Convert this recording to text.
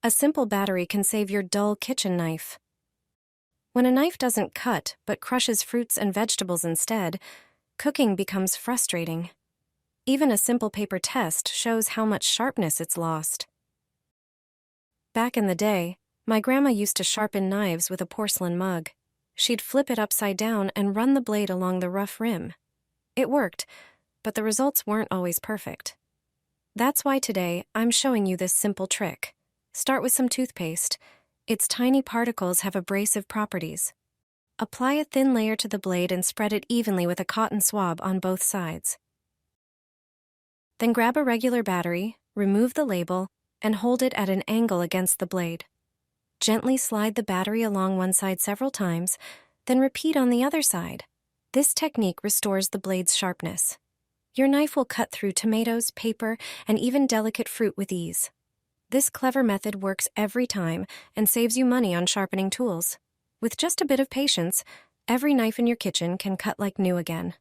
A simple battery can save your dull kitchen knife. When a knife doesn't cut but crushes fruits and vegetables instead, cooking becomes frustrating. Even a simple paper test shows how much sharpness it's lost. Back in the day, my grandma used to sharpen knives with a porcelain mug. She'd flip it upside down and run the blade along the rough rim. It worked, but the results weren't always perfect. That's why today I'm showing you this simple trick. Start with some toothpaste. Its tiny particles have abrasive properties. Apply a thin layer to the blade and spread it evenly with a cotton swab on both sides. Then grab a regular battery, remove the label, and hold it at an angle against the blade. Gently slide the battery along one side several times, then repeat on the other side. This technique restores the blade's sharpness. Your knife will cut through tomatoes, paper, and even delicate fruit with ease. This clever method works every time and saves you money on sharpening tools. With just a bit of patience, every knife in your kitchen can cut like new again.